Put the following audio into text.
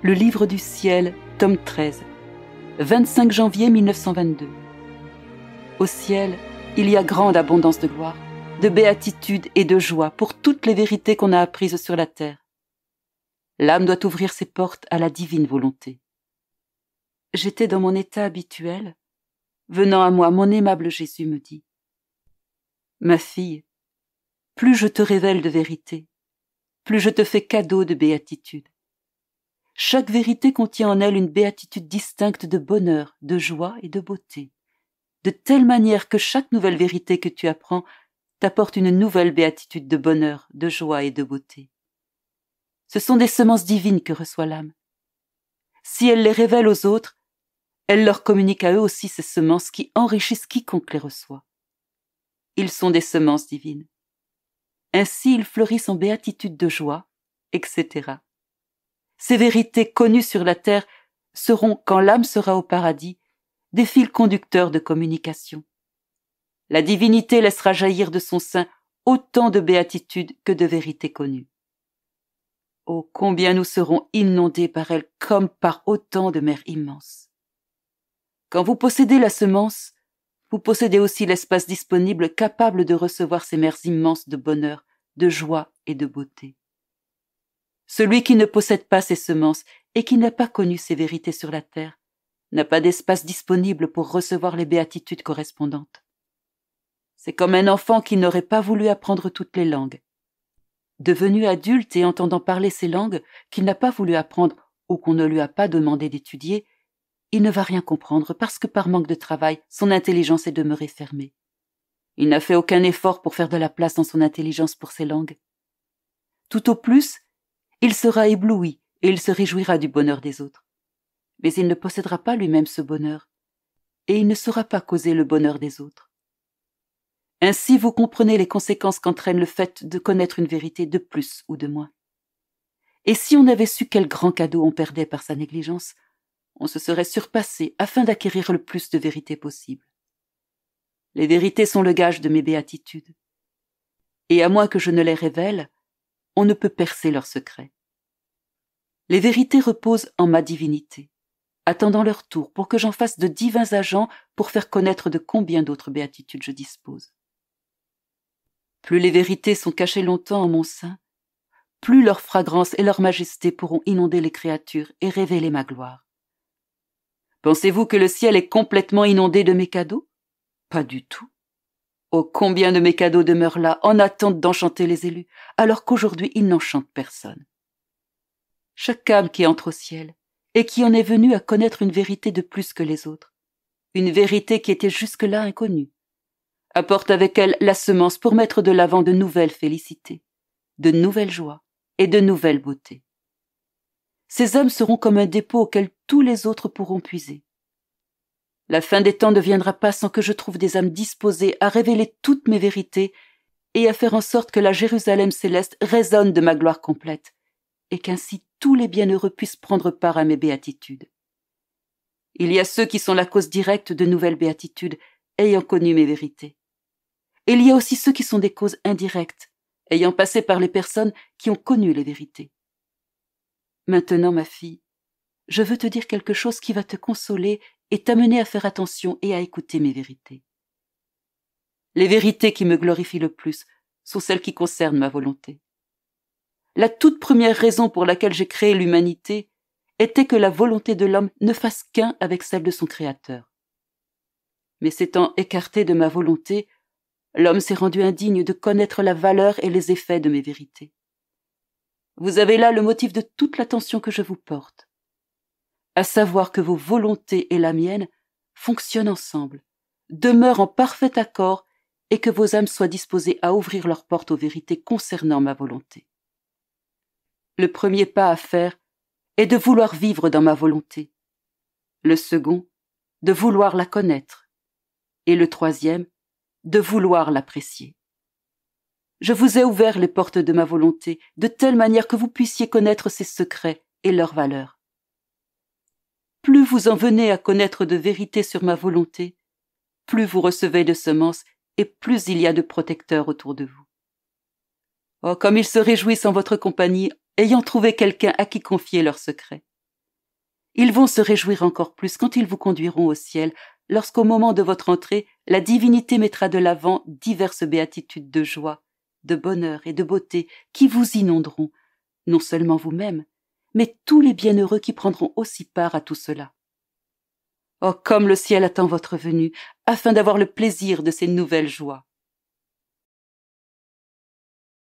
Le livre du ciel, tome 13, 25 janvier 1922. Au ciel, il y a grande abondance de gloire, de béatitude et de joie pour toutes les vérités qu'on a apprises sur la terre. L'âme doit ouvrir ses portes à la divine volonté. J'étais dans mon état habituel. Venant à moi, mon aimable Jésus me dit : Ma fille, plus je te révèle de vérité, plus je te fais cadeau de béatitude. Chaque vérité contient en elle une béatitude distincte de bonheur, de joie et de beauté, de telle manière que chaque nouvelle vérité que tu apprends t'apporte une nouvelle béatitude de bonheur, de joie et de beauté. Ce sont des semences divines que reçoit l'âme. Si elle les révèle aux autres, elle leur communique à eux aussi ces semences qui enrichissent quiconque les reçoit. Ils sont des semences divines. Ainsi ils fleurissent en béatitude de joie, etc. Ces vérités connues sur la terre seront, quand l'âme sera au paradis, des fils conducteurs de communication. La divinité laissera jaillir de son sein autant de béatitude que de vérités connues. Oh, combien nous serons inondés par elle comme par autant de mers immenses. Quand vous possédez la semence, vous possédez aussi l'espace disponible capable de recevoir ces mers immenses de bonheur, de joie et de beauté. Celui qui ne possède pas ces semences et qui n'a pas connu ces vérités sur la terre n'a pas d'espace disponible pour recevoir les béatitudes correspondantes. C'est comme un enfant qui n'aurait pas voulu apprendre toutes les langues. Devenu adulte et entendant parler ces langues qu'il n'a pas voulu apprendre ou qu'on ne lui a pas demandé d'étudier, il ne va rien comprendre parce que par manque de travail, son intelligence est demeurée fermée. Il n'a fait aucun effort pour faire de la place dans son intelligence pour ces langues. Tout au plus, il sera ébloui et il se réjouira du bonheur des autres. Mais il ne possédera pas lui-même ce bonheur et il ne saura pas causer le bonheur des autres. Ainsi, vous comprenez les conséquences qu'entraîne le fait de connaître une vérité de plus ou de moins. Et si on avait su quel grand cadeau on perdait par sa négligence, on se serait surpassé afin d'acquérir le plus de vérités possible. Les vérités sont le gage de mes béatitudes. Et à moins que je ne les révèle, on ne peut percer leurs secrets. Les vérités reposent en ma divinité, attendant leur tour pour que j'en fasse de divins agents pour faire connaître de combien d'autres béatitudes je dispose. Plus les vérités sont cachées longtemps en mon sein, plus leur fragrance et leur majesté pourront inonder les créatures et révéler ma gloire. Pensez-vous que le ciel est complètement inondé de mes cadeaux ? Pas du tout. Oh, combien de mes cadeaux demeurent là, en attente d'enchanter les élus, alors qu'aujourd'hui ils n'enchantent personne. Chaque âme qui entre au ciel, et qui en est venue à connaître une vérité de plus que les autres, une vérité qui était jusque-là inconnue, apporte avec elle la semence pour mettre de l'avant de nouvelles félicités, de nouvelles joies et de nouvelles beautés. Ces âmes seront comme un dépôt auquel tous les autres pourront puiser. La fin des temps ne viendra pas sans que je trouve des âmes disposées à révéler toutes mes vérités et à faire en sorte que la Jérusalem céleste résonne de ma gloire complète, et qu'ainsi tous les bienheureux puissent prendre part à mes béatitudes. Il y a ceux qui sont la cause directe de nouvelles béatitudes, ayant connu mes vérités. Et il y a aussi ceux qui sont des causes indirectes, ayant passé par les personnes qui ont connu les vérités. Maintenant, ma fille, je veux te dire quelque chose qui va te consoler et t'amener à faire attention et à écouter mes vérités. Les vérités qui me glorifient le plus sont celles qui concernent ma volonté. La toute première raison pour laquelle j'ai créé l'humanité était que la volonté de l'homme ne fasse qu'un avec celle de son Créateur. Mais s'étant écarté de ma volonté, l'homme s'est rendu indigne de connaître la valeur et les effets de mes vérités. Vous avez là le motif de toute l'attention que je vous porte, à savoir que vos volontés et la mienne fonctionnent ensemble, demeurent en parfait accord et que vos âmes soient disposées à ouvrir leurs portes aux vérités concernant ma volonté. Le premier pas à faire est de vouloir vivre dans ma volonté, le second, de vouloir la connaître, et le troisième, de vouloir l'apprécier. Je vous ai ouvert les portes de ma volonté de telle manière que vous puissiez connaître ses secrets et leurs valeurs. Plus vous en venez à connaître de vérités sur ma volonté, plus vous recevez de semences et plus il y a de protecteurs autour de vous. Oh, comme ils se réjouissent en votre compagnie, ayant trouvé quelqu'un à qui confier leurs secrets. Ils vont se réjouir encore plus quand ils vous conduiront au ciel, lorsqu'au moment de votre entrée, la divinité mettra de l'avant diverses béatitudes de joie, de bonheur et de beauté qui vous inonderont, non seulement vous-même, mais tous les bienheureux qui prendront aussi part à tout cela. Oh, comme le ciel attend votre venue, afin d'avoir le plaisir de ces nouvelles joies!